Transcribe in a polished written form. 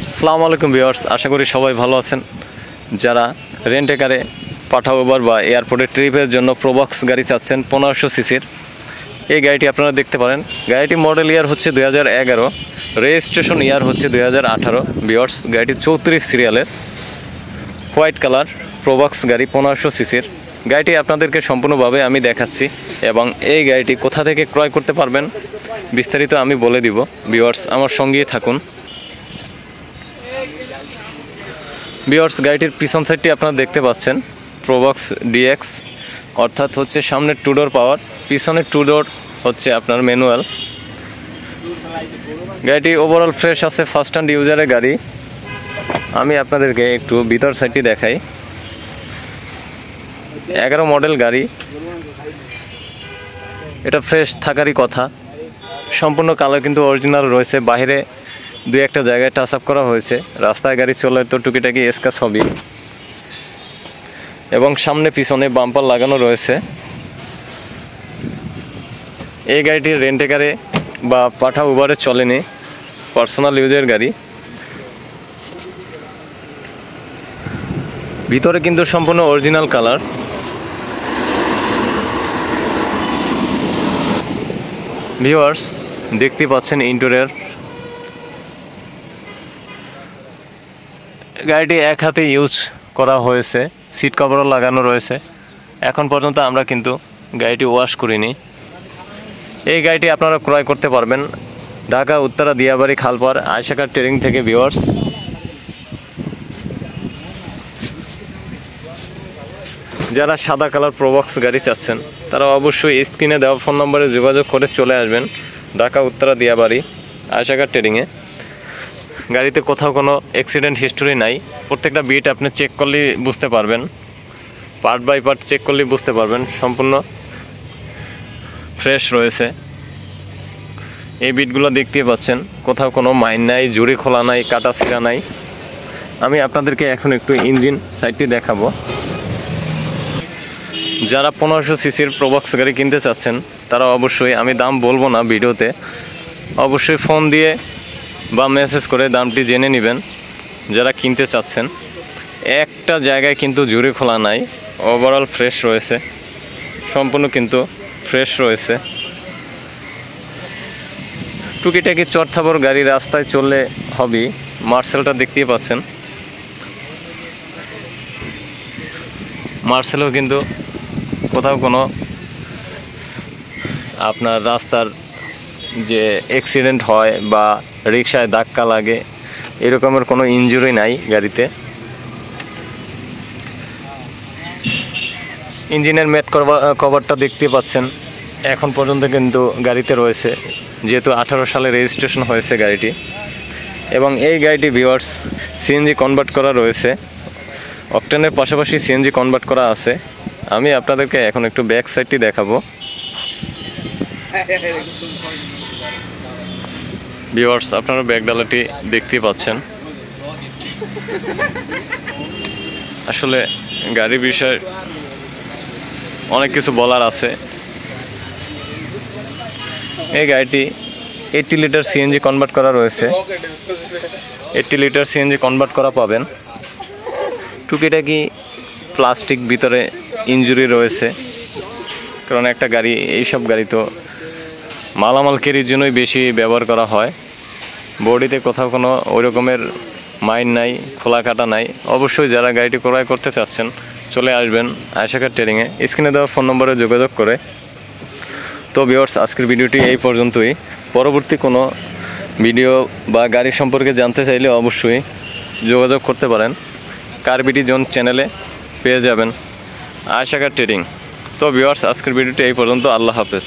আসসালামু আলাইকুম ভিউয়ার্স, আশা করি সবাই ভালো আছেন। যারা রেন্ট কারে পাঠাও উবার বা এয়ারপোর্টে ট্রিপের জন্য প্রোবক্স গাড়ি চাচ্ছেন 1500 সিসির, এই গাড়িটি আপনারা দেখতে পারেন। গাড়িটি মডেল ইয়ার হচ্ছে 2011, রেজিস্ট্রেশন ইয়ার হচ্ছে 2018। ভিউয়ার্স, গাড়িটি 34 সিরিয়ালের হোয়াইট কালার প্রোবক্স গাড়ি 1500 সিসির। গাড়িটি আপনাদেরকে সম্পূর্ণভাবে আমি দেখাচ্ছি এবং এই গাড়িটি কোথা থেকে ক্রয় করতে পারবেন বিস্তারিত আমি বলে দিব। ভিউয়ার্স, আমার সঙ্গেই থাকুন। ভিউয়ার্স, গাড়িটির পিছন সাইডটি আপনারা দেখতে পাচ্ছেন প্রোবক্স ডিএক্স, অর্থাৎ হচ্ছে সামনে টু ডোর পাওয়ার, পিছনে টু ডোর হচ্ছে আপনার ম্যানুয়াল। গাড়িটি ওভারঅল ফ্রেশ আছে, ফার্স্ট হ্যান্ড ইউজারের গাড়ি। আমি আপনাদেরকে একটু ভিতর সাইডটি দেখাই। 11 মডেল গাড়ি, এটা ফ্রেশ থাকারই কথা। সম্পূর্ণ কালার কিন্তু অরিজিনাল রয়েছে, বাইরে দুই একটা জায়গায় টাচ আপ করা হয়েছে। রাস্তায় গাড়ি চলে তো টুকিটাকি স্ক্র্যাচ হবে। এবং সামনে পিছনে বাম্পার লাগানো রয়েছে। এই গাড়িটি রেন্টে কারে বা পাঠা উবারে চলেনি, পার্সোনাল ইউজের গাড়ি। ভিতরে কিন্তু সম্পূর্ণ অরিজিনাল কালার। ভিউয়ার্স, দেখতে পাচ্ছেন ইন্টেরিয়র। গাড়িটি এক হাতে ইউজ করা হয়েছে, সিট কভারও লাগানো রয়েছে। এখন পর্যন্ত আমরা কিন্তু গাড়িটি ওয়াশ করিনি। এই গাড়িটি আপনারা ক্রয় করতে পারবেন ঢাকা উত্তরা দিয়াবাড়ি খালপাড় আয়শাকার ট্রেডিং থেকে। ভিউয়ার্স, যারা সাদা কালার প্রোবক্স গাড়ি চাচ্ছেন তারা অবশ্যই স্ক্রিনে দেওয়া ফোন নম্বরে যোগাযোগ করে চলে আসবেন ঢাকা উত্তরা দিয়াবাড়ি আয়শাকার ট্রেডিংয়ে। গাড়িতে কোথাও কোনো অ্যাক্সিডেন্ট হিস্টোরি নাই। প্রত্যেকটা বিট আপনি চেক করলেই বুঝতে পারবেন, পার্ট বাই পার্ট চেক করলেই বুঝতে পারবেন সম্পূর্ণ ফ্রেশ রয়েছে। এই বিটগুলো দেখতে পাচ্ছেন, কোথাও কোনো মাইন নাই, জুড়ি খোলা নাই, কাটা ছিঁড়া নাই। আমি আপনাদেরকে এখন একটু ইঞ্জিন সাইডটি দেখাবো। যারা 1500 সিসির প্রোবক্স গাড়ি কিনতে চাচ্ছেন তারা অবশ্যই, আমি দাম বলবো না ভিডিওতে, অবশ্যই ফোন দিয়ে বা মেসেজ করে দামটি জেনে নেবেন যারা কিনতে চাচ্ছেন। একটা জায়গায় কিন্তু জুড়ি খোলা নাই, ওভারঅল ফ্রেশ রয়েছে, সম্পূর্ণ কিন্তু ফ্রেশ রয়েছে। টুকিটাকি চড়থাবর গাড়ি রাস্তায় চললে হবে। মার্সেলটা দেখতেই পাচ্ছেন, মার্সেলও কিন্তু কোথাও কোনো আপনার রাস্তার যে অ্যাক্সিডেন্ট হয় বা রিকশায় ধাক্কা লাগে এরকমের কোনো ইনজুরি নাই গাড়িতে। ইঞ্জিনের ম্যাট কভারটা দেখতে পাচ্ছেন, এখন পর্যন্ত কিন্তু গাড়িতে রয়েছে, যেহেতু 18 সালে রেজিস্ট্রেশন হয়েছে গাড়িটি। এবং এই গাড়িটি ভিউয়ার্স সিএনজি কনভার্ট করা রয়েছে, অকটেনের পাশাপাশি সিএনজি কনভার্ট করা আছে। আমি আপনাদেরকে এখন একটু ব্যাক সাইডটি দেখাবো। ভিউয়ার্স, আপনারা ব্যাক ডালাটি দেখতেই পাচ্ছেন। আসলে গাড়ির বিষয়ে অনেক কিছু বলার আছে। এই গাড়িটি 80 লিটার সিএনজি কনভার্ট করা রয়েছে, 80 লিটার সিএনজি কনভার্ট করা পাবেন। টুকিটাকি প্লাস্টিক ভিতরে ইনজুরি রয়েছে, কারণ একটা গাড়ি, এইসব গাড়ি তো মালামাল কেরির জন্যই বেশি ব্যবহার করা হয়। বডিতে কোথাও কোনো ওই রকমের মাইন নাই, খোলা কাটা নাই। অবশ্যই যারা গাড়িটি ক্রয় করতে চাচ্ছেন চলে আসবেন আয়শাকার ট্রেডিংয়ে, স্ক্রিনে দেওয়া ফোন নম্বরে যোগাযোগ করে। তো ভিউয়ার্স, আজকের ভিডিওটি এই পর্যন্তই। পরবর্তী কোনো ভিডিও বা গাড়ি সম্পর্কে জানতে চাইলে অবশ্যই যোগাযোগ করতে পারেন। কার বিডি জোন চ্যানেলে পেয়ে যাবেন আয়শাকার ট্রেডিং। তো ভিউয়ার্স, আজকের ভিডিওটি এই পর্যন্ত। আল্লাহ হাফেজ।